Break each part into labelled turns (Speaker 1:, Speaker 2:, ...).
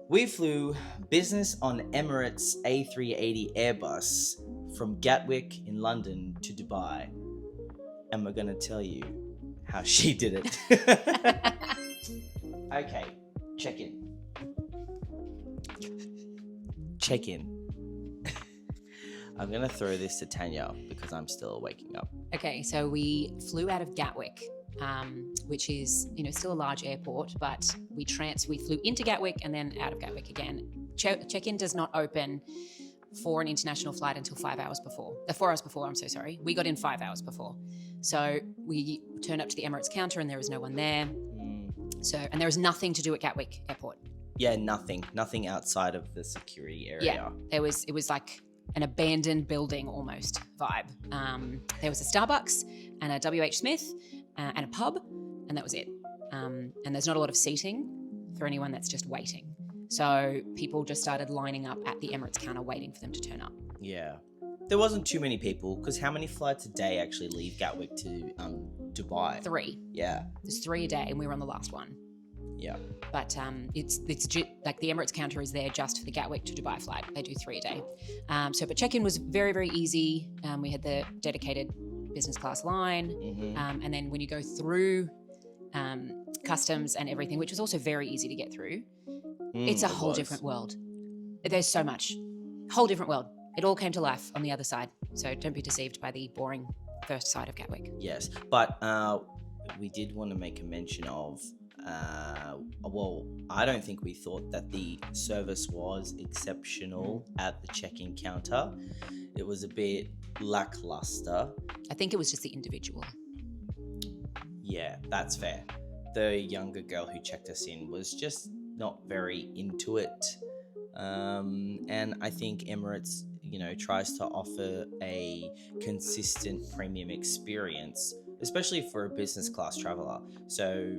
Speaker 1: We flew business on Emirates A380 Airbus from Gatwick in London to Dubai. And we're going to tell you how she did it. Okay, check in. Check in. I'm going to throw this to Tanya because I'm still waking up.
Speaker 2: Okay, so we flew out of Gatwick, which is, still a large airport, but we flew into Gatwick and then out of Gatwick again. Check-in does not open for an international flight until 4 hours before. I'm so sorry. We got in 5 hours before. So we turned up to the Emirates counter and there was no one there. And there was nothing to do at Gatwick Airport.
Speaker 1: Yeah, nothing outside of the security area.
Speaker 2: Yeah, it was like an abandoned building almost vibe. There was a Starbucks and a WH Smith and a pub, and that was it. And there's not a lot of seating for anyone that's just waiting. So people just started lining up at the Emirates counter waiting for them to turn up.
Speaker 1: Yeah. There wasn't too many people because how many flights a day actually leave Gatwick to Dubai?
Speaker 2: 3.
Speaker 1: Yeah.
Speaker 2: There's 3 a day and we were on the last one.
Speaker 1: Yeah.
Speaker 2: But it's like the Emirates counter is there just for the Gatwick to Dubai flight. They do 3 a day. But check-in was very, very easy. We had the dedicated business class line.
Speaker 1: Mm-hmm.
Speaker 2: And then when you go through customs and everything, which was also very easy to get through, it's a whole different world. There's so much. Whole different world. It all came to life on the other side. So don't be deceived by the boring first side of Gatwick.
Speaker 1: Yes. But we did want to make a mention of I don't think we thought that the service was exceptional at the check-in counter. It was a bit lackluster.
Speaker 2: I think it was just the individual.
Speaker 1: Yeah, that's fair. The younger girl who checked us in was just not very into it. And I think Emirates, tries to offer a consistent premium experience, especially for a business class traveler. So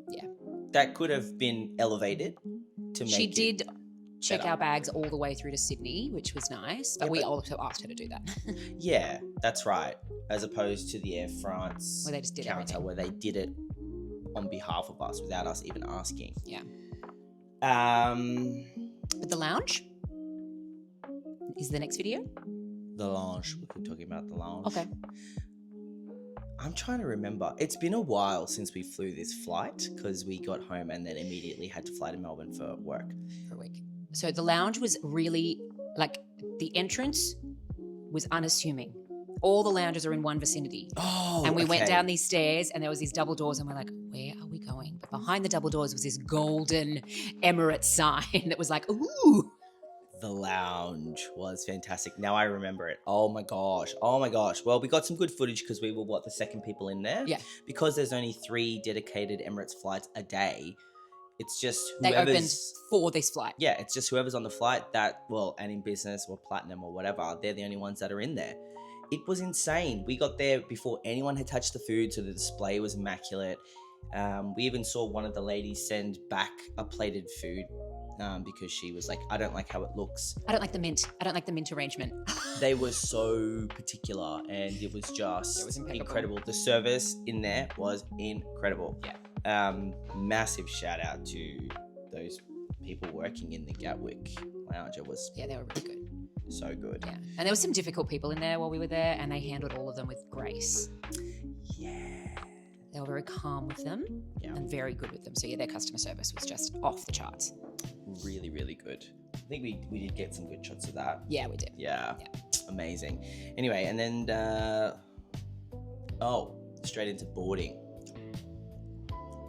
Speaker 2: yeah,
Speaker 1: that could have been elevated to make
Speaker 2: She did check
Speaker 1: better.
Speaker 2: our bags all the way through to Sydney, which was nice, but we also asked her to do that.
Speaker 1: Yeah, that's right. As opposed to the Air France
Speaker 2: Where they just did
Speaker 1: counter
Speaker 2: everything.
Speaker 1: where they did it on behalf of us without us even asking.
Speaker 2: Yeah.
Speaker 1: But
Speaker 2: the lounge is the next video.
Speaker 1: The lounge. We're talking about the lounge.
Speaker 2: Okay.
Speaker 1: I'm trying to remember. It's been a while since we flew this flight because we got home and then immediately had to fly to Melbourne for work.
Speaker 2: For a week. So the lounge was really, the entrance was unassuming. All the lounges are in one vicinity.
Speaker 1: Oh,
Speaker 2: and we went down these stairs and there was these double doors and we're like, where are we going? But behind the double doors was this golden Emirates sign that was like, ooh.
Speaker 1: The lounge was fantastic. Now I remember it. Oh my gosh. Well, we got some good footage because we were, the second people in there?
Speaker 2: Yeah.
Speaker 1: Because there's only 3 dedicated Emirates flights a day, it's just
Speaker 2: They
Speaker 1: whoever's...
Speaker 2: opened for this flight.
Speaker 1: Yeah, it's just whoever's on the flight and in business or platinum or whatever, they're the only oones that are in there. It was insane. We got there before anyone had touched the food, so the display was immaculate. We even saw one of the ladies send back a plated food because she was like, I don't like how it looks.
Speaker 2: I don't like the mint arrangement.
Speaker 1: They were so particular and it was just incredible. The service in there was incredible.
Speaker 2: Yeah.
Speaker 1: Massive shout out to those people working in the Gatwick lounge. It was
Speaker 2: Yeah, they were really good.
Speaker 1: so good.
Speaker 2: Yeah. And there were some difficult people in there while we were there and they handled all of them with grace.
Speaker 1: Yeah.
Speaker 2: They were very calm with them and very good with them. So yeah, their customer service was just off the charts.
Speaker 1: Really, really good. I think we did get some good shots of that.
Speaker 2: Yeah, we did.
Speaker 1: Yeah. Amazing. Anyway, and then straight into boarding.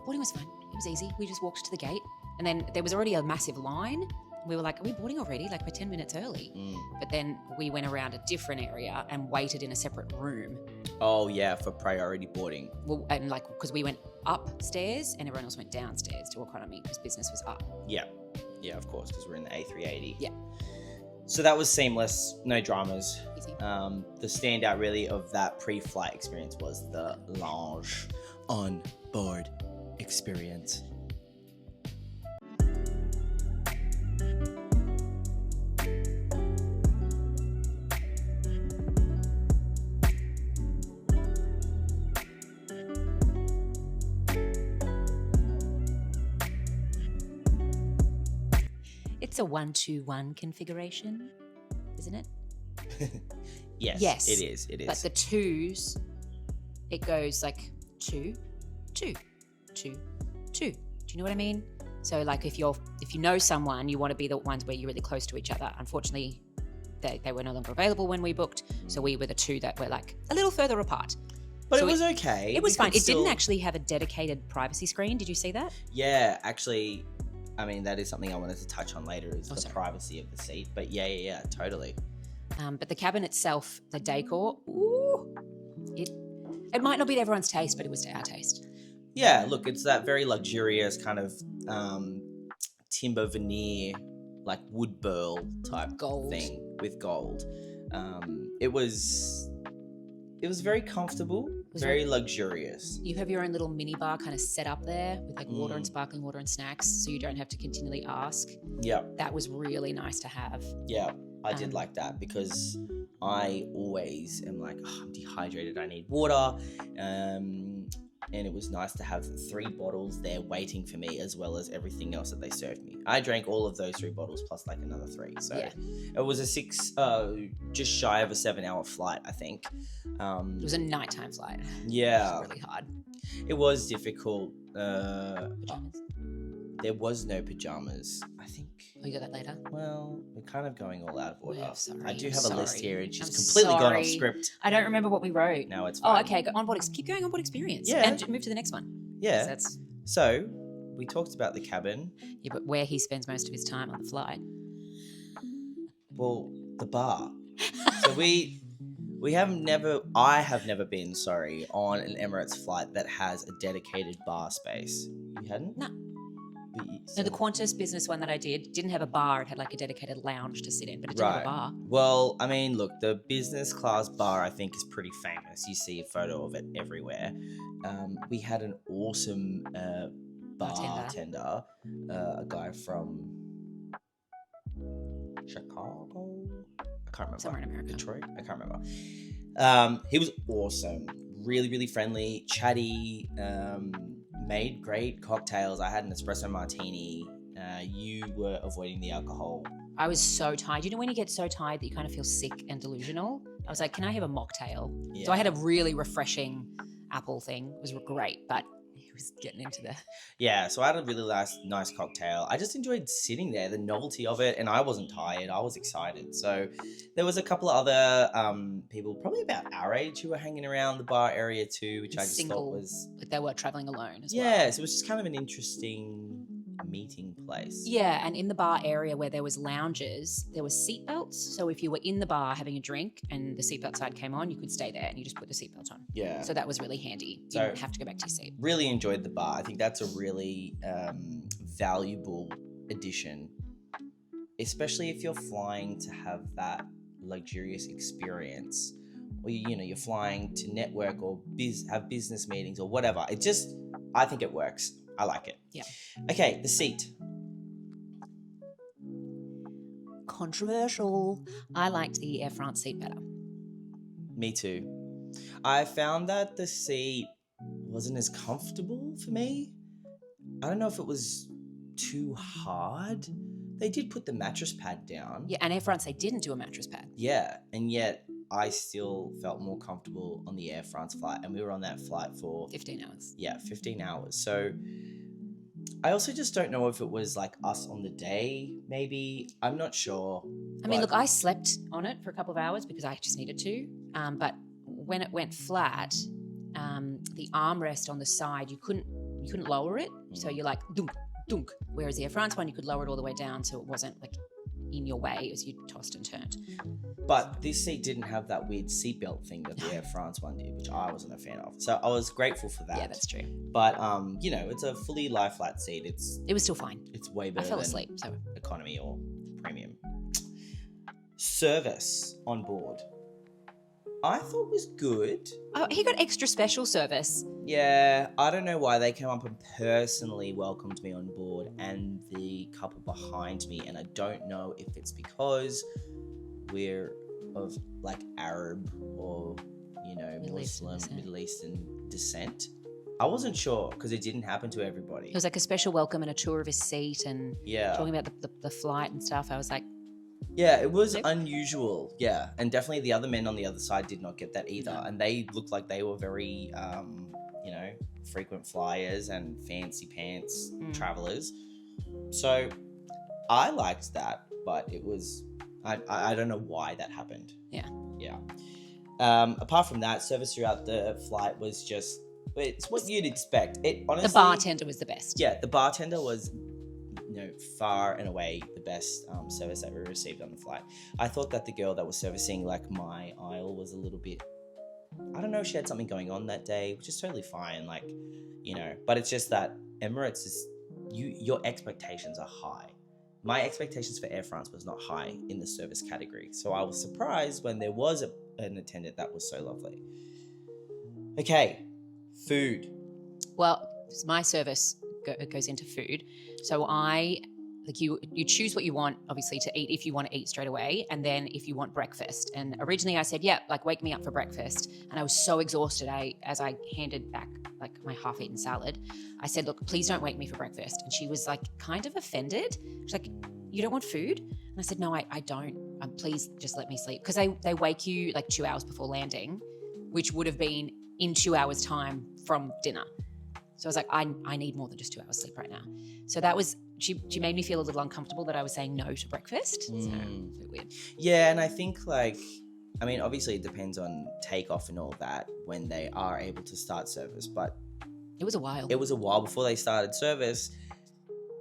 Speaker 2: Boarding was fun. It was easy. We just walked to the gate and then there was already a massive line. We were like, are we boarding already? Like, we're 10 minutes early. But then we went around a different area and waited in a separate room.
Speaker 1: Oh, yeah, for priority boarding.
Speaker 2: Well, and because we went upstairs and everyone else went downstairs to economy because business was up.
Speaker 1: Yeah. Yeah, of course, because we're in the A380.
Speaker 2: Yeah.
Speaker 1: So that was seamless. No dramas.
Speaker 2: Easy.
Speaker 1: The standout really of that pre-flight experience was the lounge on board experience.
Speaker 2: It's a 1-2-1 configuration, isn't it?
Speaker 1: Yes, it is. It is.
Speaker 2: But the twos, it goes like 2, 2, 2, 2. Do you know what I mean? So like if you know someone, you want to be the ones where you're really close to each other. Unfortunately, they were no longer available when we booked, so we were the two that were like a little further apart.
Speaker 1: But
Speaker 2: so
Speaker 1: it was okay.
Speaker 2: It was fine. It didn't actually have a dedicated privacy screen. Did you see that?
Speaker 1: Yeah, actually, I mean, that is something I wanted to touch on later, is the privacy of the seat. But yeah, totally.
Speaker 2: But the cabin itself, the decor, it might not be everyone's taste, but it was to our taste.
Speaker 1: Yeah, look, it's that very luxurious kind of timber veneer, like wood burl type
Speaker 2: gold
Speaker 1: thing with gold. It was very comfortable, very luxurious.
Speaker 2: You have your own little mini bar kind of set up there with like water and sparkling water and snacks, so you don't have to continually ask.
Speaker 1: Yeah.
Speaker 2: That was really nice to have.
Speaker 1: Yeah, I did like that, because I always am like, I'm dehydrated, I need water. And it was nice to have 3 bottles there waiting for me, as well as everything else that they served me. I drank all of those 3 bottles plus like another 3. So it was just shy of a 7-hour flight, I think.
Speaker 2: It was a nighttime flight.
Speaker 1: Yeah.
Speaker 2: It was really hard.
Speaker 1: It was difficult.
Speaker 2: Pajamas?
Speaker 1: There was no pajamas, I think.
Speaker 2: Oh, you got that later?
Speaker 1: Well, we're kind of going all out of order.
Speaker 2: Yeah, sorry,
Speaker 1: I do
Speaker 2: I'm
Speaker 1: have
Speaker 2: sorry.
Speaker 1: a list here, and she's
Speaker 2: I'm
Speaker 1: completely gone off
Speaker 2: sorry.
Speaker 1: script.
Speaker 2: I don't remember what we wrote.
Speaker 1: No, it's fine.
Speaker 2: Oh, okay. Keep going onboard experience.
Speaker 1: Yeah.
Speaker 2: And move to the next one.
Speaker 1: Yeah.
Speaker 2: That's,
Speaker 1: So, we talked about the cabin.
Speaker 2: yeah, but where he spends most of his time on the flight.
Speaker 1: Well, the bar. So I have never been, on an Emirates flight that has a dedicated bar space. You hadn't?
Speaker 2: No. No, the Qantas business one that I didn't have a bar. It had like a dedicated lounge to sit in, but it didn't have a bar.
Speaker 1: Well, I mean, look, the business class bar, I think, is pretty famous. You see a photo of it everywhere. We had an awesome bartender, a guy from Chicago. I can't remember.
Speaker 2: Somewhere in America.
Speaker 1: Detroit. I can't remember. He was awesome. Really, really friendly, chatty. Made great cocktails. I had an espresso martini. You were avoiding the alcohol.
Speaker 2: I was so tired. You know when you get so tired that you kind of feel sick and delusional? I was like, can I have a mocktail?
Speaker 1: Yeah.
Speaker 2: So I had a really refreshing apple thing. It was great, but he was getting into the...
Speaker 1: Yeah, so I had a really nice cocktail. I just enjoyed sitting there, the novelty of it, and I wasn't tired. I was excited. So there was a couple of other people, probably about our age, who were hanging around the bar area too, which I just thought was...
Speaker 2: Like they were travelling alone as well.
Speaker 1: Yeah, so it was just kind of an interesting meeting place.
Speaker 2: Yeah, and in the bar area where there was lounges, there were seatbelts. So if you were in the bar having a drink and the seatbelt sign came on, you could stay there and you just put the seatbelt on.
Speaker 1: Yeah.
Speaker 2: So that was really handy. You didn't have to go back to your seat.
Speaker 1: Really enjoyed the bar. I think that's a really valuable addition, especially if you're flying to have that luxurious experience, or you're flying to network or have business meetings or whatever. I think it works. I like it.
Speaker 2: Yeah.
Speaker 1: Okay, the seat.
Speaker 2: Controversial. I liked the Air France seat better.
Speaker 1: Me too. I found that the seat wasn't as comfortable for me. I don't know if it was too hard. They did put the mattress pad down.
Speaker 2: Yeah, and Air France, they didn't do a mattress pad.
Speaker 1: Yeah, and yet I still felt more comfortable on the Air France flight, and we were on that flight for
Speaker 2: 15 hours.
Speaker 1: Yeah, 15 hours. So I also just don't know if it was like us on the day, maybe. I'm not sure.
Speaker 2: I mean, look, I slept on it for a couple of hours because I just needed to. But when it went flat, the armrest on the side, you couldn't lower it. So you're like dunk, dunk. Whereas the Air France one, you could lower it all the way down, so it wasn't like in your way as you tossed and turned.
Speaker 1: But this seat didn't have that weird seatbelt thing that the Air France one did, which I wasn't a fan of. So I was grateful for that.
Speaker 2: Yeah, that's true.
Speaker 1: But it's a fully lie flat seat.
Speaker 2: It was still fine.
Speaker 1: It's way better.
Speaker 2: I fell
Speaker 1: than
Speaker 2: asleep. So
Speaker 1: economy or premium. Service on board, I thought was good.
Speaker 2: oh, he got extra special service.
Speaker 1: Yeah, I don't know why they came up and personally welcomed me on board, and the couple behind me, and I don't know if it's because we're of like Arab or Muslim, Middle Eastern descent. I wasn't sure because it didn't happen to everybody.
Speaker 2: It was like a special welcome and a tour of his seat and talking about the flight and stuff. I was like,
Speaker 1: yeah, it was unusual. Yeah, and definitely the other men on the other side did not get that either, and they looked like they were very, frequent flyers and fancy pants travelers. So I liked that, but it was I don't know why that happened.
Speaker 2: Yeah.
Speaker 1: Apart from that, service throughout the flight was just it's what you'd expect. It honestly,
Speaker 2: the bartender was the best.
Speaker 1: Yeah, the bartender was far and away the best service that we received on the flight. I thought that the girl that was servicing like my aisle was a little bit, I don't know, she had something going on that day, which is totally fine, but it's just that Emirates is your expectations are high. My expectations for Air France was not high in the service category, so I was surprised when there was an attendant that was so lovely. Okay, food.
Speaker 2: Well, my service goes into food. So you choose what you want, obviously, to eat if you want to eat straight away, and then if you want breakfast. And originally I said, yeah, wake me up for breakfast. And I was so exhausted, as I handed back my half-eaten salad, I said, look, please don't wake me for breakfast. And she was kind of offended. She's like, you don't want food? And I said, no, I don't. Please just let me sleep. Because they wake you 2 hours before landing, which would have been in 2 hours' time from dinner. So I was like, I need more than just 2 hours sleep right now. So that was, she made me feel a little uncomfortable that I was saying no to breakfast. So it was a bit weird.
Speaker 1: Yeah, and I think obviously it depends on takeoff and all that when they are able to start service, but
Speaker 2: it was a while.
Speaker 1: It was a while before they started service,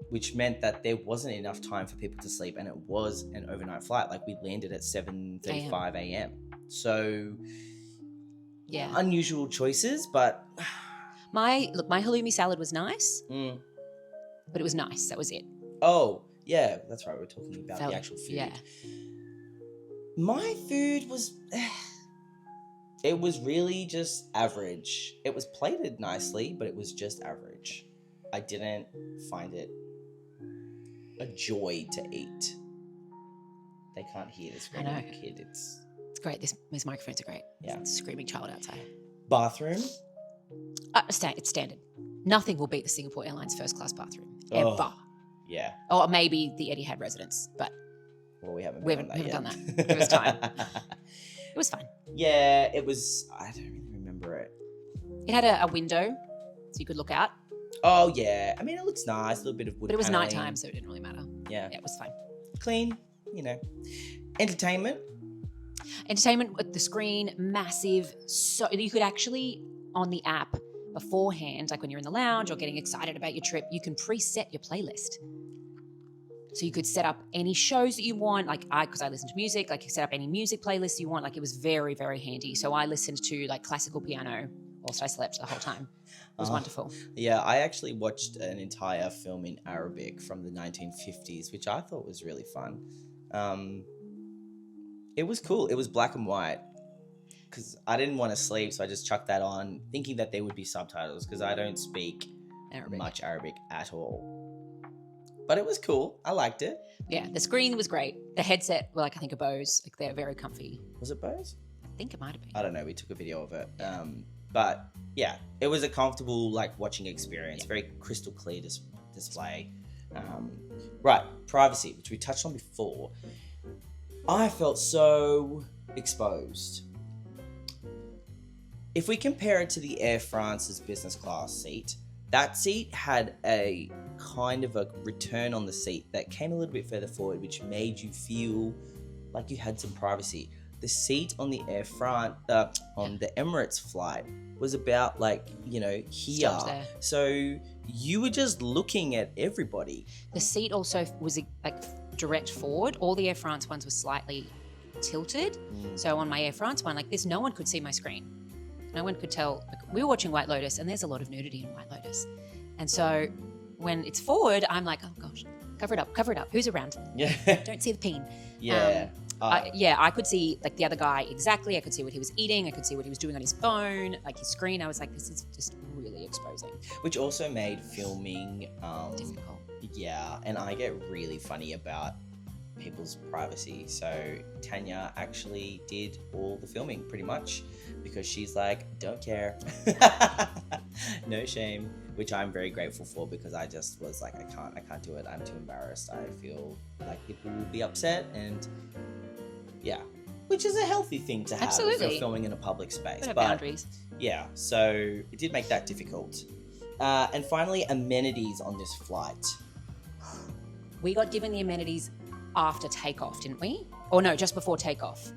Speaker 1: which meant that there wasn't enough time for people to sleep, and it was an overnight flight. We landed at 7:35 a.m. So,
Speaker 2: yeah,
Speaker 1: unusual choices, but
Speaker 2: my halloumi salad was nice, but it was nice. That was it.
Speaker 1: Oh, yeah, that's right. We're talking about the actual food.
Speaker 2: Yeah.
Speaker 1: My food was, it was really just average. It was plated nicely, but it was just average. I didn't find it a joy to eat. They can't hear this screaming kid. It's
Speaker 2: great. These microphones are great.
Speaker 1: Yeah.
Speaker 2: It's a screaming child outside.
Speaker 1: Bathroom?
Speaker 2: It's standard. Nothing will beat the Singapore Airlines first class bathroom ever.
Speaker 1: Yeah.
Speaker 2: Or maybe the Etihad residence, but
Speaker 1: we haven't
Speaker 2: done that. It was time. It was fine.
Speaker 1: Yeah, it was. I don't really remember it.
Speaker 2: It had a window, so you could look out.
Speaker 1: Oh yeah, I mean it looks nice, a little bit of wood.
Speaker 2: But it was
Speaker 1: paneling.
Speaker 2: nighttime, so it didn't really matter.
Speaker 1: Yeah,
Speaker 2: it was fine.
Speaker 1: Clean, Entertainment
Speaker 2: with the screen, massive. So you could actually on the app beforehand, when you're in the lounge or getting excited about your trip, you can preset your playlist. So you could set up any shows that you want, because I listen to music, you set up any music playlist you want. It was very, very handy. So I listened to classical piano whilst I slept the whole time. It was wonderful.
Speaker 1: Yeah, I actually watched an entire film in Arabic from the 1950s, which I thought was really fun. It was cool. It was black and white because I didn't want to sleep, so I just chucked that on, thinking that there would be subtitles because I don't speak much Arabic at all. But it was cool. I liked it.
Speaker 2: Yeah, the screen was great. The headset were I think a Bose. They're very comfy.
Speaker 1: Was it Bose?
Speaker 2: I think it might have been.
Speaker 1: I don't know. We took a video of it. But yeah, it was a comfortable watching experience. Yeah. Very crystal clear display. Right, privacy, which we touched on before. I felt so exposed. If we compare it to the Air France's business class seat, that seat had a kind of a return on the seat that came a little bit further forward, which made you feel like you had some privacy. The seat on the Air France, on the Emirates flight was about here. So you were just looking at everybody.
Speaker 2: The seat also was direct forward. All the Air France ones were slightly tilted. So on my Air France one, this, no one could see my screen. No one could tell. We were watching White Lotus, and there's a lot of nudity in White Lotus. And so when it's forward, I'm like, oh gosh, cover it up. Who's around?
Speaker 1: Yeah.
Speaker 2: Don't see the peen.
Speaker 1: Yeah.
Speaker 2: I could see the other guy exactly. I could see what he was eating. I could see what he was doing on his phone, his screen. I was like, this is just really exposing.
Speaker 1: Which also made filming
Speaker 2: difficult.
Speaker 1: Yeah, and I get really funny about people's privacy. So Tanya actually did all the filming pretty much because she's like, don't care. No shame, which I'm very grateful for, because I just was like, I can't do it. I'm too embarrassed. I feel like people will be upset, and yeah, which is a healthy thing to have if
Speaker 2: Absolutely.
Speaker 1: you're filming in a public space.
Speaker 2: Bit of
Speaker 1: But
Speaker 2: boundaries.
Speaker 1: yeah, so it did make that difficult. And finally, amenities on this flight.
Speaker 2: We got given the amenities after takeoff, didn't we? Or no, just before takeoff.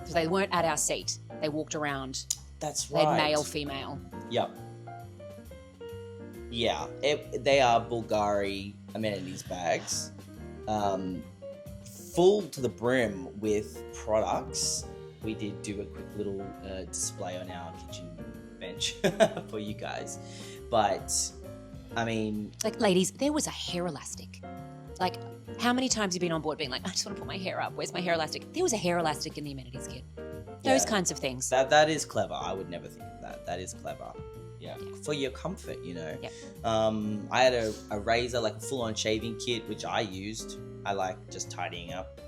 Speaker 2: So they weren't at our seat. They walked around.
Speaker 1: That's
Speaker 2: They're
Speaker 1: right.
Speaker 2: male, female.
Speaker 1: Yep. Yeah, they are Bulgari amenities bags, full to the brim with products. We did do a quick little display on our kitchen bench for you guys, but I mean,
Speaker 2: Like, ladies, there was a hair elastic. Like, how many times have you been on board being like, I just want to put my hair up. Where's my hair elastic? There was a hair elastic in the amenities kit. Those kinds of things.
Speaker 1: that is clever. I would never think of that. That is clever. Yeah. For your comfort, you know.
Speaker 2: Yeah.
Speaker 1: I had a razor, like a full-on shaving kit, which I used. I like just tidying up,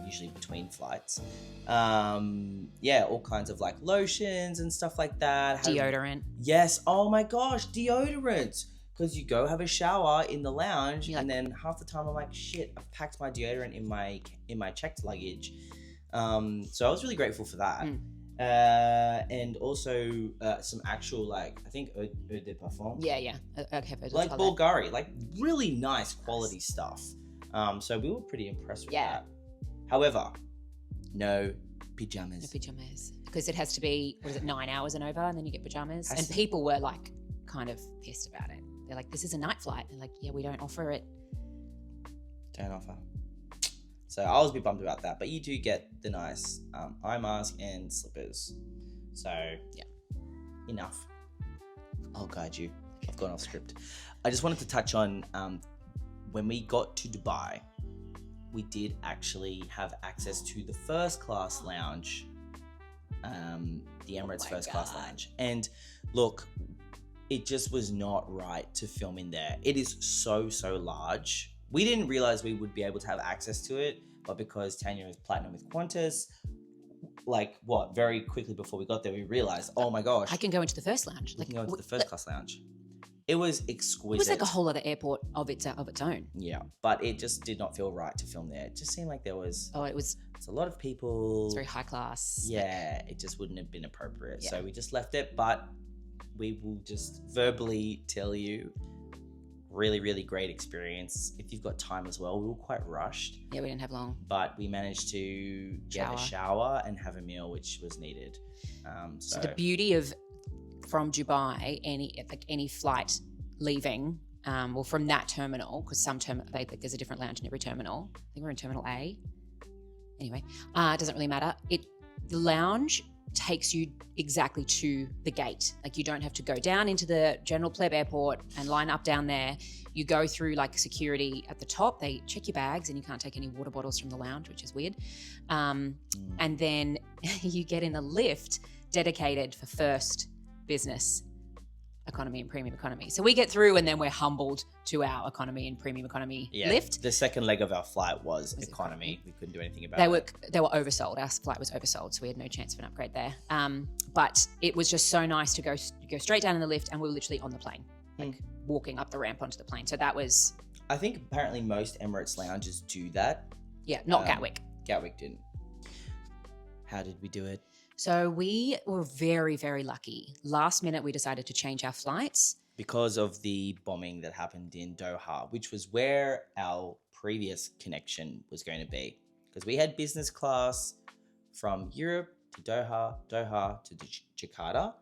Speaker 1: usually between flights. All kinds of like lotions and stuff like that.
Speaker 2: Deodorant.
Speaker 1: Yes. Oh my gosh, deodorant. Because you go have a shower in the lounge,
Speaker 2: You're
Speaker 1: and then half the time I'm like, shit, I've packed my deodorant in my checked luggage. So I was really grateful for that. And also some actual, like, I think eau de parfum.
Speaker 2: Yeah. Okay,
Speaker 1: Like Bulgari, like really nice quality stuff. So we were pretty impressed with that. However, no pajamas.
Speaker 2: No pajamas. Because it has to be, 9 hours and over, and then you get pajamas.
Speaker 1: Has
Speaker 2: And
Speaker 1: to.
Speaker 2: people were like kind of pissed about it. They're like, this is a night flight. They're like, yeah, we don't offer it.
Speaker 1: Don't offer. So I was a bit bummed about that, but you do get the nice eye mask and slippers. So
Speaker 2: Yeah.
Speaker 1: Enough. I'll guide you. I've gone off script. I just wanted to touch on when we got to Dubai, we did actually have access to the first class lounge, the Emirates first class lounge. And look, it just was not right to film in there. It is so large. We didn't realize we would be able to have access to it, but because Tanya was platinum with Qantas, very quickly before we got there, we realized, oh my gosh,
Speaker 2: I can go into the first lounge.
Speaker 1: we can go into the first class lounge. It was exquisite.
Speaker 2: It was like a whole other airport of its own.
Speaker 1: Yeah, but it just did not feel right to film there. It just seemed like there was
Speaker 2: It's
Speaker 1: a lot of people.
Speaker 2: It's very high class.
Speaker 1: Yeah, it just wouldn't have been appropriate.
Speaker 2: Yeah.
Speaker 1: So we just left it, but we will just verbally tell you, really great experience. If you've got time as well, we were quite rushed,
Speaker 2: Yeah, we didn't have long.
Speaker 1: but we managed to get a shower and have a meal, which was needed.
Speaker 2: So the beauty of from Dubai, any flight leaving, from that terminal, because there's a different lounge in every terminal. I think we're in Terminal A. Anyway, it doesn't really matter. The lounge takes you exactly to the gate. Like, you don't have to go down into the general pleb airport and line up down there. You go through like security at the top. They check your bags, and you can't take any water bottles from the lounge, which is weird. And then you get in a lift dedicated for first, business, economy, and premium economy. So we get through, and then we're humbled to our economy and premium economy lift.
Speaker 1: The second leg of our flight was economy. We couldn't do anything about it.
Speaker 2: They were oversold. Our flight was oversold, so we had no chance of an upgrade there. But it was just so nice to go straight down in the lift, and we were literally on the plane, like walking up the ramp onto the plane. So that was.
Speaker 1: I think apparently most Emirates lounges do that.
Speaker 2: Yeah, not Gatwick.
Speaker 1: Gatwick didn't. How did we do it?
Speaker 2: So we were very, very lucky. Last minute, we decided to change our flights.
Speaker 1: Because of the bombing that happened in Doha, which was where our previous connection was going to be. Because we had business class from Europe to Doha, Doha to Jakarta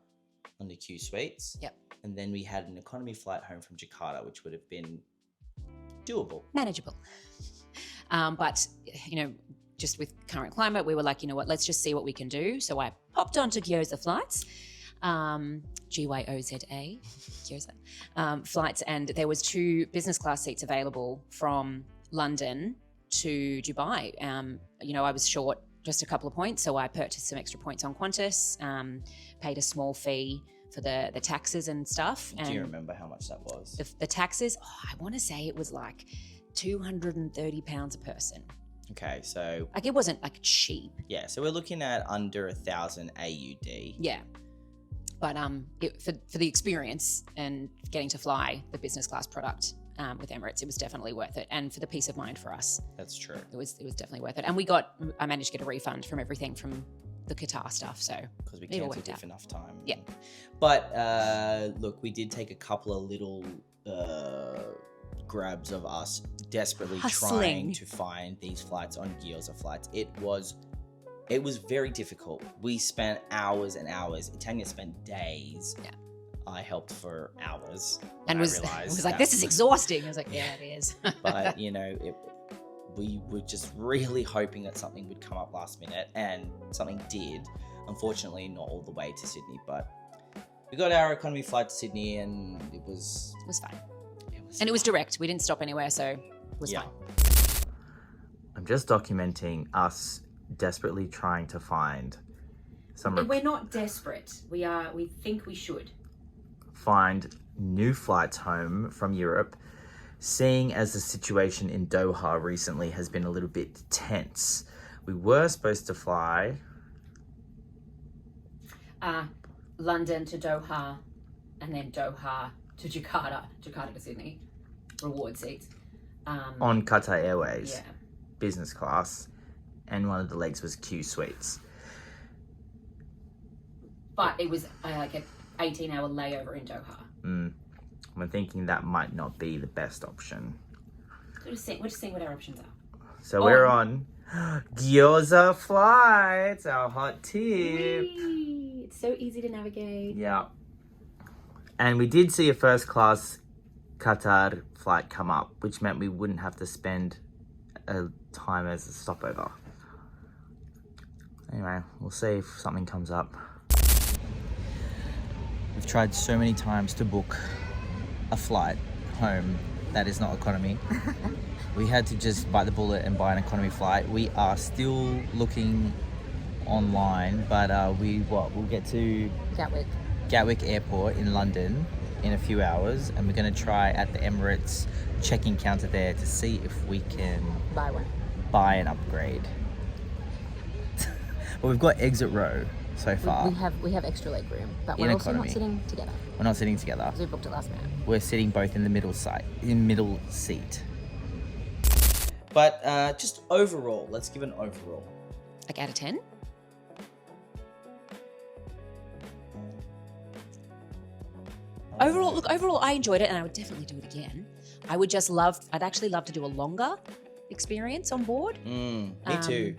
Speaker 1: on the Q suites.
Speaker 2: Yep.
Speaker 1: And then we had an economy flight home from Jakarta, which would have been doable.
Speaker 2: Manageable. But, just with current climate, we were like, you know what, let's just see what we can do. So I popped onto Gyoza flights, Gyoza, Gyoza flights, and there was 2 business class seats available from London to Dubai. I was short just a couple of points, so I purchased some extra points on Qantas, paid a small fee for the taxes and stuff.
Speaker 1: Do you remember how much that was?
Speaker 2: The taxes, I want to say it was like £230 a person.
Speaker 1: Okay, so
Speaker 2: like, it wasn't like cheap.
Speaker 1: Yeah, so we're looking at under 1,000 AUD.
Speaker 2: Yeah, But for the experience and getting to fly the business class product with Emirates, it was definitely worth it. And for the peace of mind for us,
Speaker 1: That's true.
Speaker 2: it was definitely worth it. And I managed to get a refund from everything from the Qatar stuff. So
Speaker 1: Because we
Speaker 2: it all
Speaker 1: cancelled
Speaker 2: worked
Speaker 1: it
Speaker 2: out.
Speaker 1: for enough time.
Speaker 2: Yeah.
Speaker 1: But look, we did take a couple of little grabs of us desperately
Speaker 2: Hustling.
Speaker 1: trying to find these flights on Gyoza flights. It was very difficult. We spent hours and hours. Tanya spent days.
Speaker 2: Yeah.
Speaker 1: I helped for hours.
Speaker 2: And
Speaker 1: I
Speaker 2: was
Speaker 1: realized
Speaker 2: like,
Speaker 1: that-
Speaker 2: this is exhausting. I was like, yeah, it is.
Speaker 1: But we were just really hoping that something would come up last minute, and something did. Unfortunately, not all the way to Sydney, but we got our economy flight to Sydney, and it was
Speaker 2: fine. And it was direct. We didn't stop anywhere, so it was
Speaker 1: Yeah.
Speaker 2: fine.
Speaker 3: I'm just documenting us desperately trying to find
Speaker 2: We're not desperate. We think we should.
Speaker 3: find new flights home from Europe, seeing as the situation in Doha recently has been a little bit tense. We were supposed to fly
Speaker 2: London to Doha, and then Doha to Jakarta to Sydney. Reward seats.
Speaker 3: on Qatar Airways
Speaker 2: Yeah.
Speaker 3: business class, and one of the legs was Q Suites.
Speaker 2: But it was like an 18-hour layover in Doha.
Speaker 3: I'm thinking that might not be the best option.
Speaker 2: We're just seeing what our options are.
Speaker 3: So we're on Gyoza flights, our hot tip.
Speaker 2: It's so easy to navigate.
Speaker 3: Yeah. And we did see a first class Qatar flight come up, which meant we wouldn't have to spend a time as a stopover. Anyway, we'll see if something comes up. We've tried so many times to book a flight home that is not economy. We had to just bite the bullet and buy an economy flight. We are still looking online, but we'll get to Gatwick Airport in London in a few hours, and we're going to try at the Emirates check-in counter there to see if we can buy an upgrade. Well, we've got exit row so far.
Speaker 2: We have extra leg room, but
Speaker 3: In
Speaker 2: we're also
Speaker 3: economy.
Speaker 2: not sitting together
Speaker 3: We're not sitting together.
Speaker 2: because we booked it last minute.
Speaker 3: We're sitting both in the middle seat.
Speaker 1: But just overall, let's give an overall.
Speaker 2: Like out of 10? Overall, I enjoyed it, and I would definitely do it again. I'd actually love to do a longer experience on board.
Speaker 1: Me too.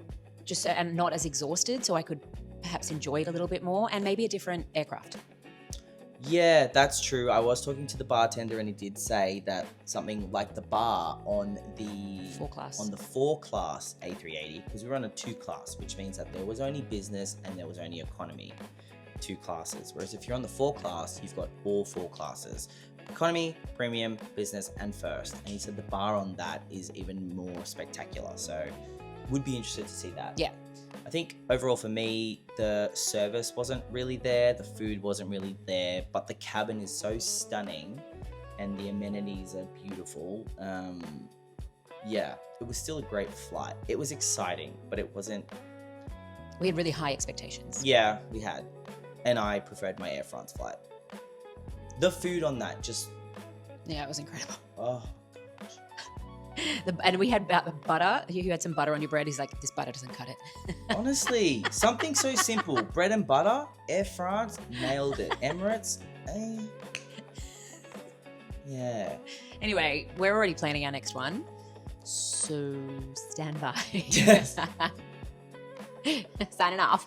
Speaker 2: And not as exhausted, so I could perhaps enjoy it a little bit more, and maybe a different aircraft.
Speaker 1: Yeah, that's true. I was talking to the bartender, and he did say that something like the bar on the
Speaker 2: 4-class.
Speaker 1: on the 4-class A380, because we were on a 2-class, which means that there was only business and there was only economy, 2 classes. Whereas if you're on the 4-class, you've got all 4 classes: economy, premium, business, and first. And he said the bar on that is even more spectacular. So would be interested to see that.
Speaker 2: Yeah.
Speaker 1: I think overall for me, the service wasn't really there, the food wasn't really there, but the cabin is so stunning and the amenities are beautiful. Yeah, it was still a great flight. It was exciting, but it wasn't.
Speaker 2: We had really high expectations.
Speaker 1: Yeah, we had. And I preferred my Air France flight. The food on that just,
Speaker 2: Yeah, it was incredible.
Speaker 1: oh,
Speaker 2: And we had butter. You had some butter on your bread. He's like, this butter doesn't cut it.
Speaker 1: honestly, something so simple. Bread and butter, Air France, nailed it. Emirates, yeah.
Speaker 2: Anyway, we're already planning our next one. So stand by.
Speaker 1: Yes.
Speaker 2: Signing off.